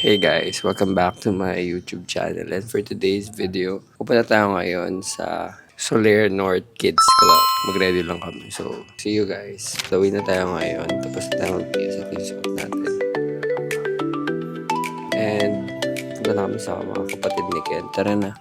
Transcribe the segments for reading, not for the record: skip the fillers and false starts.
Hey guys, welcome back to my YouTube channel, and for today's video, pupunta tayo ngayon sa Solaire North Kids Club. Mag-ready lang kami. So, see you guys. Lawin na tayo ngayon. Tapos na tayo mag-PS at yung suot natin. And punta na kami sa mga kapatid ni Ken. Tara na.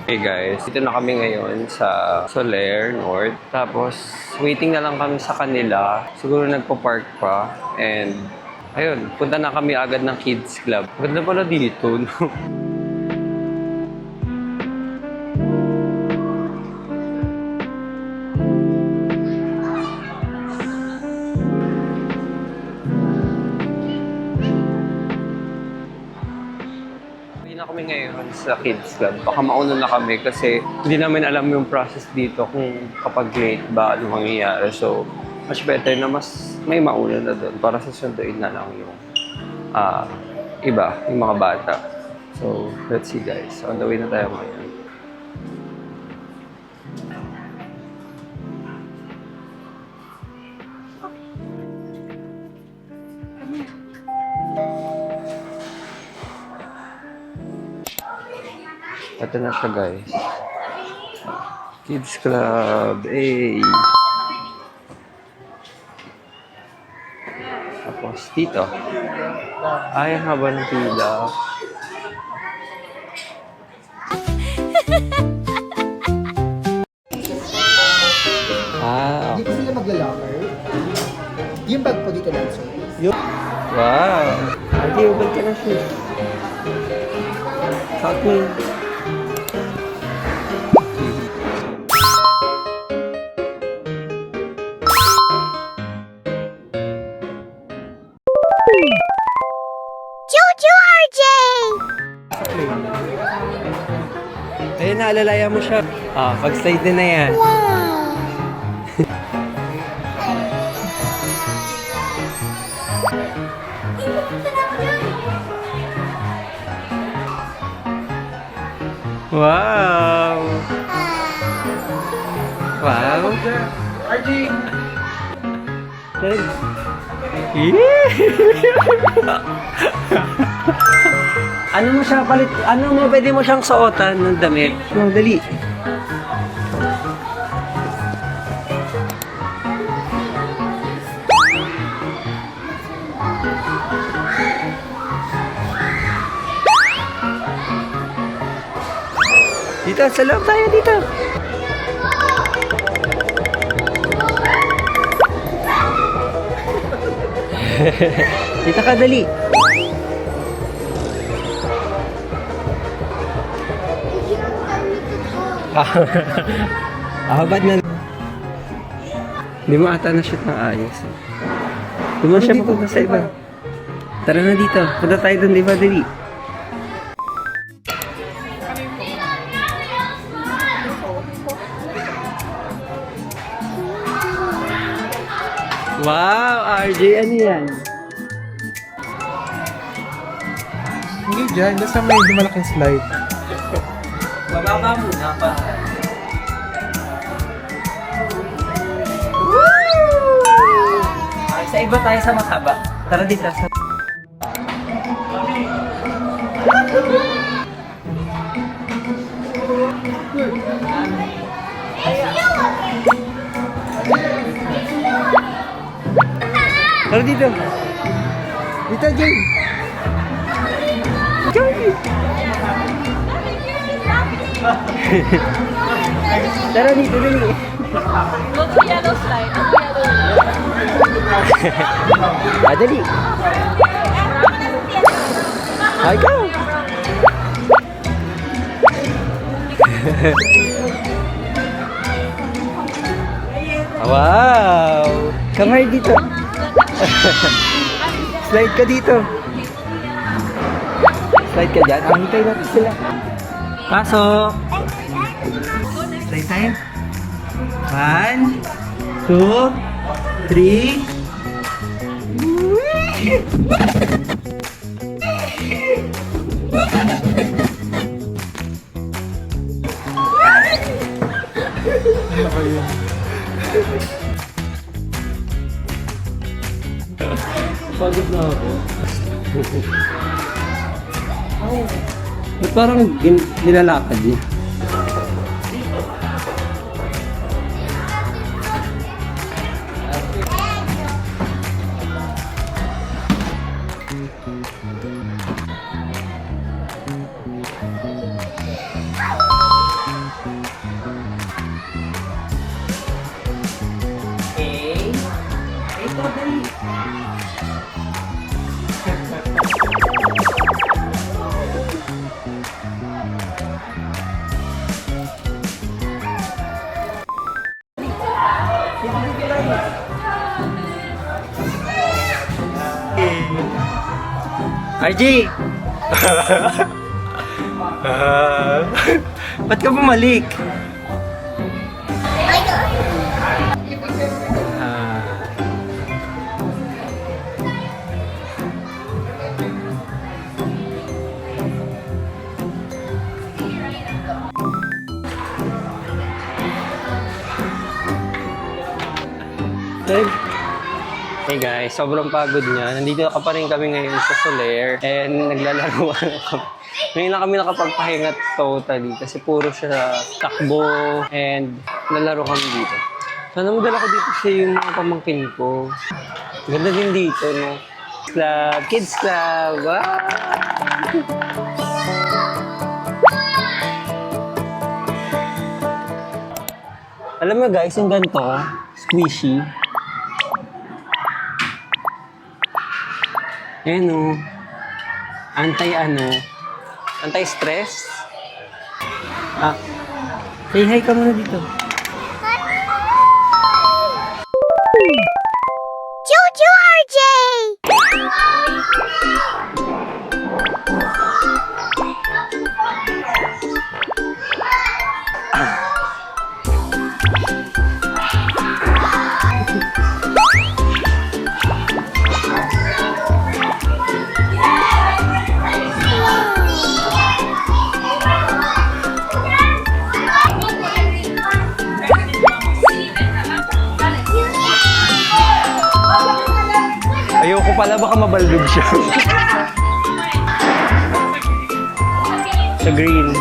Hey guys, dito na kami ngayon sa Solaire North. Tapos, waiting na lang kami sa kanila. Siguro nagpo-park pa. And, ayun, punta na kami agad ng Kids Club. Ganda pala dito, no? Na kami ngayon sa Kids Club. Baka mauna na kami kasi hindi namin alam yung process dito kung kapag late ba ano mangyayari. So, much better na mas may mauna na doon para susunduin na lang yung iba, yung mga bata. So, let's see guys. On the way na tayo ngayon. Ito na siya guys. Kids Club. Hey! Tapos dito. Ay, ang haba ng pila. Dito sila magla-locker. Yung bag po dito lang, sir. Wow! Ate, ubad ka na siya. Sakot mo. Jojo RJ! Ayun, naalalaya mo siya. Pag-slide din na yan. Wow! Wow! RJ! Ano mo siya palit? Ano mo pwede mo siyang suotan ng damit? Dali. Dito, sa loob tayo dito. Dito ka, dali. Ba't na? Hindi mo ata na-shoot ng ayos. Hindi mo siya papunta sa iba. Tara na dito. Punta tayo doon, di ba, dali? Wow, RJ, ano yan? Hindi dyan, nasa may lumalaking slide. Bababa muna pa. Sa iba tayo sa mahaba. Tara dito. Tara dito. Dito, Jay! Jay! Tara dito, dali. Go to yellow slide. Go to yellow. Dali. Ay, go. Wow! Kamay dito. Slide ka dito. Slide ka dyan. Hintay natin sila. Pasok. Slide tayo. 1, 2, 3. Pagod na ako. Ba't parang nilalakad niya? RJ! Ba't ka bumalik? Hey guys, sobrang pagod niya. Nandito ka pa rin kami ngayon sa Soler and naglalaro na kami. Ngayon lang kami nakapagpahinga totally kasi puro siya takbo and lalaro kami dito. Sana madala ko dito siya yung mga pamangkin ko. Ganda din dito, no? Club, Kids Club! Wow! Alam mo guys, yung ganito, squishy. Ayan o. Anti-stress. Say hi ka muna dito. Jojo RJ! Ayoko pala, baka mabaldog siya. Sa green.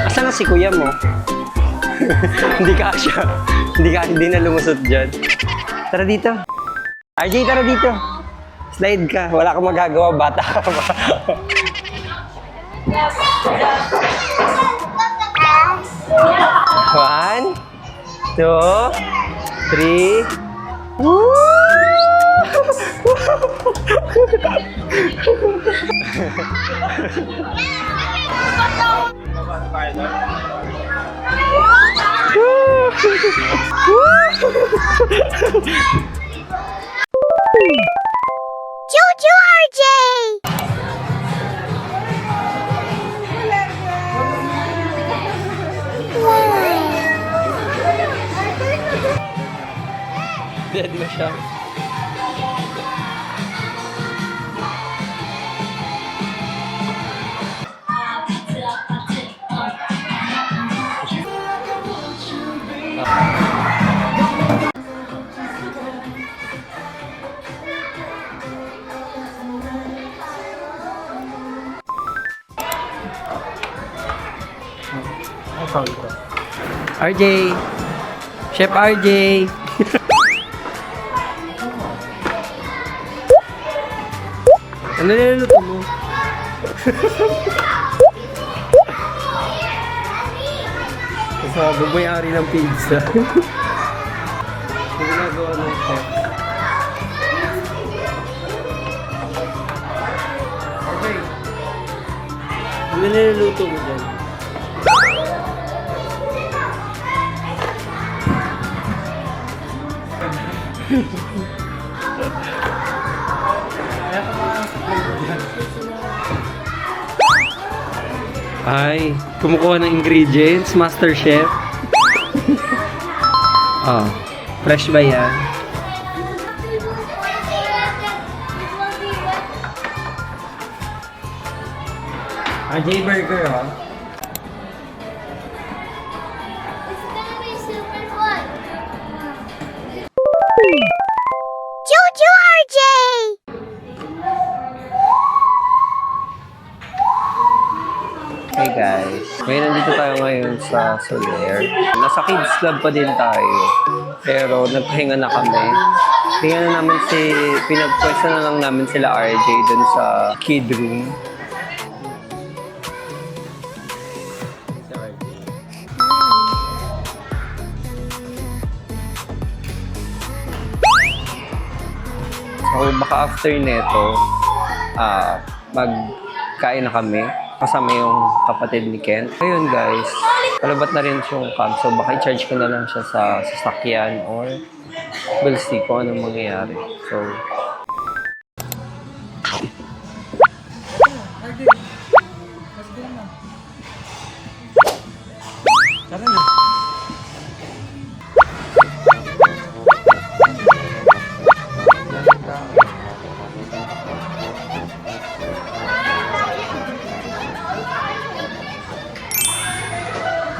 Asan na si kuya mo? Hindi ka siya. Hindi na lumusot dyan. Tara dito. RJ, tara dito. Slide ka. Wala kang magagawa. Bata ka pa. One, two, three. Woo! Jojo RJ! Dead na siya. RJ! Chef RJ! Ano niluluto mo? Kasama may-ari ng pizza. Ano ginagawa ng chef? Okay. Ano niluluto mo dyan? Ay, kumukuha ng ingredients, Master Chef. Oh, fresh ba yan? RJ Burger, oh. Jojo RJ! Hey guys, ngayon nandito tayo ngayon sa Soler. Nasa Kids Club pa din tayo. Pero nagpahinga na kami. Pinagpwesta na lang namin sila RJ dun sa kid room. So baka after neto, magkain na kami. Kasama yung kapatid ni Ken. Ayun guys, palabat na rin yung cam. So baka i-charge ko na lang siya sa sasakyan or we'll see kung anong mangyayari. So, Tara na.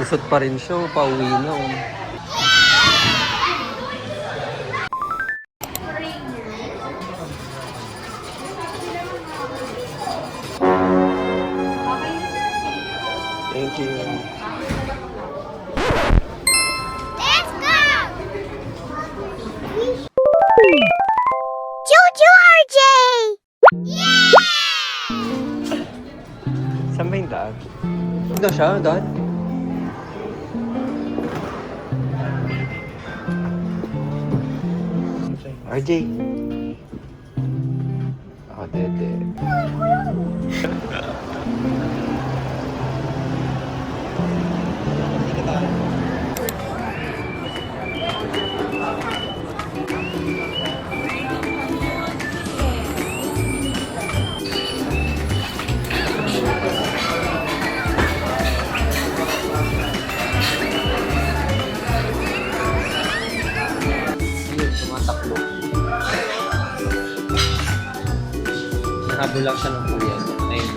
kusot pa rin siya. Pauwi na. Oh. Thank you. Let's go! Jojo RJ! Yeah! Saan ba yung daan? Ito siya, daan? RJ. Oh, dede. Tumatakbo. Nahabol lang siya ng kuya. Ayun.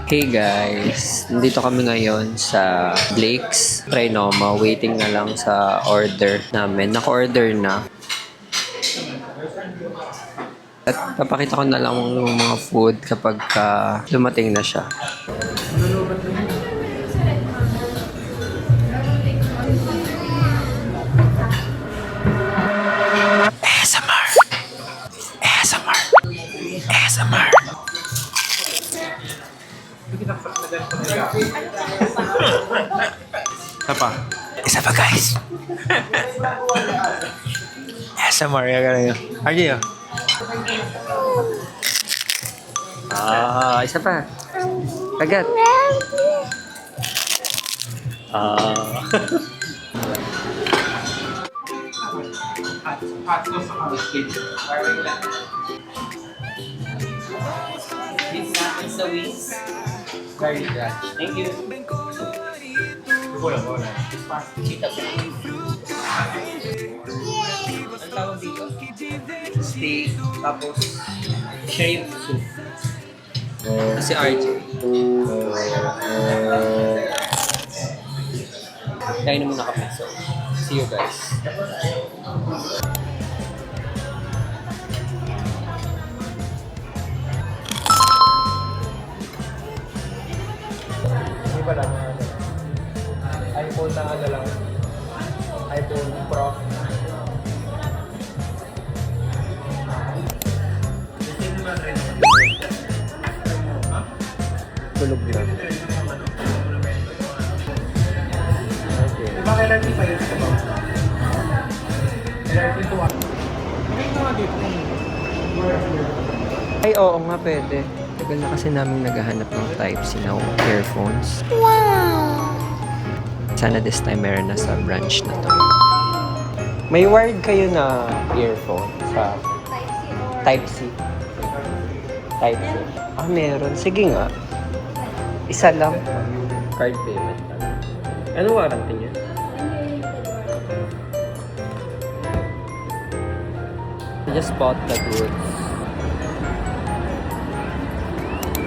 Hey guys, nandito kami ngayon sa Blake's Trinoma. Waiting na lang sa order namin. Naka-order na. At papakita ko na lang yung mga food kapag dumating na siya. ASMR. ASMR. ASMR. Isa pa guys. ASMR ya ganun yun. RJ yun. Isa pa. Agad. Thank you. Ang tawag dito? Steak, tapos shrimp soup. Kasi RJ. Kain na muna kami. So, see you guys. Hindi ba lang? iPhone na ano lang. iPhone Pro. tulog na. Okay. Diba LRT pa yun sa bawah? LRT to one. Ay, oo nga, pwede. Tagal na kasi namin naghahanap ng Type-C na earphones. Wow. Sana this time meron na sa branch na to. May wired kayo na earphone sa Type-C? Type-C. Ah, meron. Sige nga. Isa lang. Card payment. Ano warranty niya? I just bought the goods.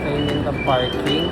Ayun yung the parking.